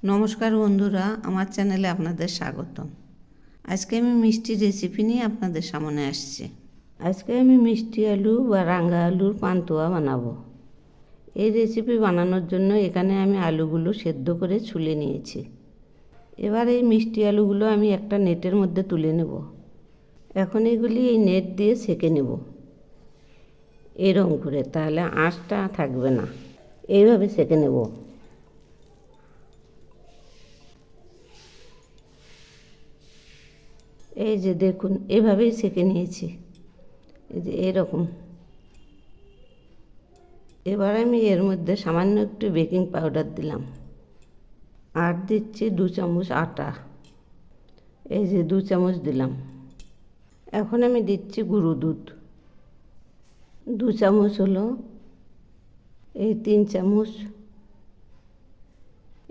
নমস্কার বন্ধুরা, আমার চ্যানেলে আপনাদের স্বাগতম। আজকে আমি মিষ্টি রেসিপি নিয়ে আপনাদের সামনে আসছি। আজকে আমি মিষ্টি আলু বা রাঙা আলুর পান্তুয়া বানাবো। এই রেসিপি বানানোর জন্য এখানে আমি আলুগুলো সেদ্ধ করে ছুলে নিয়েছি। এবার এই মিষ্টি আলুগুলো আমি একটা নেটের মধ্যে তুলে নেব। এখন এগুলি এই নেট দিয়ে সেঁকে নেব এরকম করে, তাহলে আঁশটা থাকবে না। এইভাবে সেঁকে নেব। এই যে দেখুন, এভাবেই সেঁকে নিয়েছি, এই যে এরকম। এবার আমি এর মধ্যে সামান্য একটু বেকিং পাউডার দিলাম, আর দিচ্ছি 2 চামচ আটা। এই যে 2 চামচ দিলাম। এখন আমি দিচ্ছি গুঁড়ো দুধ 2 চামচ হলো, এই 3 চামচ,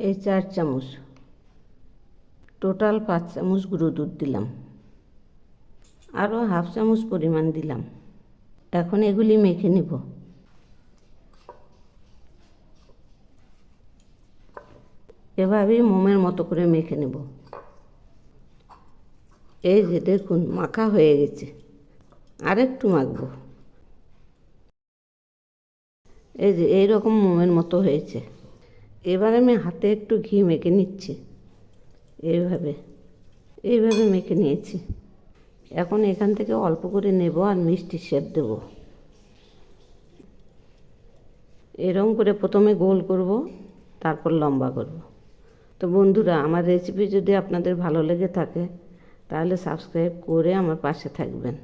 এই 4 চামচ, টোটাল 5 চামচ গুঁড়ো দুধ দিলাম। আরও হাফ চামচ পরিমাণ দিলাম। এখন এগুলি মেখে নেব। এভাবেই মোমের মতো করে মেখে নেব। এই যে দেখুন, মাখা হয়ে গেছে, আরেকটু মাখবো। এই যে এইরকম মোমের মতো হয়েছে। এবার আমি হাতে একটু ঘি মেখে নিচ্ছি, এইভাবে এইভাবে মেখে নিয়েছি। এখন এখান থেকে অল্প করে নেব আর মিষ্টির শেপ দেব। এরকম করে প্রথমে গোল করব, তারপর লম্বা করব। তো বন্ধুরা, আমার রেসিপি যদি আপনাদের ভালো লেগে থাকে তাহলে সাবস্ক্রাইব করে আমার পাশে থাকবেন।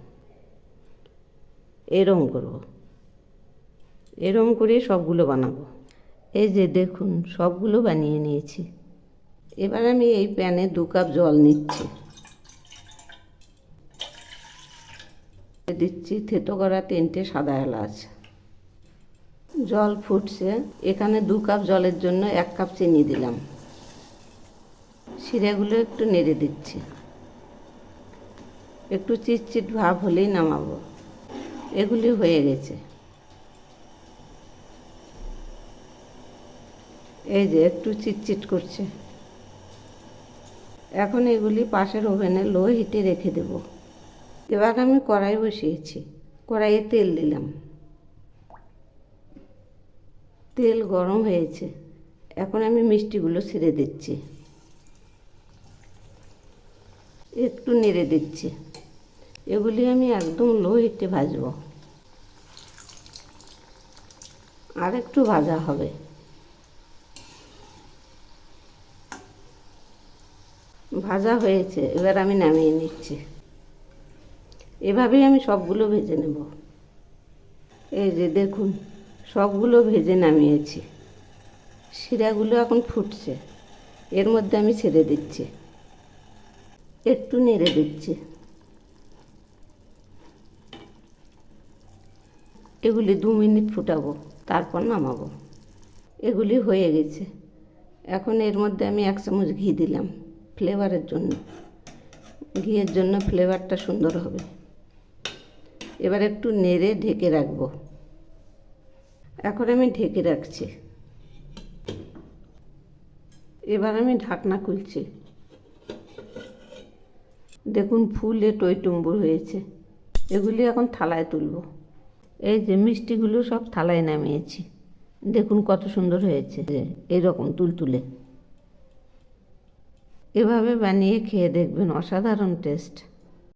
এরকম করব, এরকম করেই সবগুলো বানাবো। এই যে দেখুন, সবগুলো বানিয়ে নিয়েছি। এবার আমি এই প্যানে 2 কাপ জল নিচ্ছি। দিচ্ছি থেতো করা 3টে সাদা এলাচ। জল ফুটছে, এখানে 2 কাপ জলের জন্য 1 কাপ চিনি দিলাম। শিরাগুলো একটু নেড়ে দিচ্ছি। একটু চিটচিট ভাব হলেই নামাবো। এগুলি হয়ে গেছে। এই যে একটু চিটচিট করছে। এখন এগুলি পাশের ওভেনে লো হিটে রেখে দেব। এবার আমি কড়াই বসিয়েছি। কড়াইয়ে তেল দিলাম। তেল গরম হয়েছে। এখন আমি মিষ্টিগুলো ছেড়ে দিচ্ছি, একটু নেড়ে দিচ্ছি। এগুলি আমি একদম লো হিটে ভাজবো, আর একটু ভাজা হবে। ভাজা হয়েছে, এবার আমি নামিয়ে নিচ্ছি। এভাবেই আমি সবগুলো ভেজে নেব। এই যে দেখুন, সবগুলো ভেজে নামিয়েছি। শিরাগুলো এখন ফুটছে, এর মধ্যে আমি ছেড়ে দিচ্ছি, একটু নেড়ে দিচ্ছি। এগুলি 2 মিনিট ফুটাবো, তারপর নামাবো। এগুলি হয়ে গেছে। এখন এর মধ্যে আমি 1 চামচ ঘি দিলাম ফ্লেভারের জন্য। ঘিয়ের জন্য ফ্লেভারটা সুন্দর হবে। এবার একটু নেড়ে ঢেকে রাখবো। এখন আমি ঢেকে রাখছি। এবার আমি ঢাকনা খুলছি। দেখুন, ফুলে টইটুম্বুর হয়েছে। এগুলি এখন থালায় তুলব। এই যে মিষ্টিগুলো সব থালায় নামিয়েছি। দেখুন কত সুন্দর হয়েছে, এরকম তুলতুলে। এভাবে বানিয়ে খেয়ে দেখবেন, অসাধারণ টেস্ট।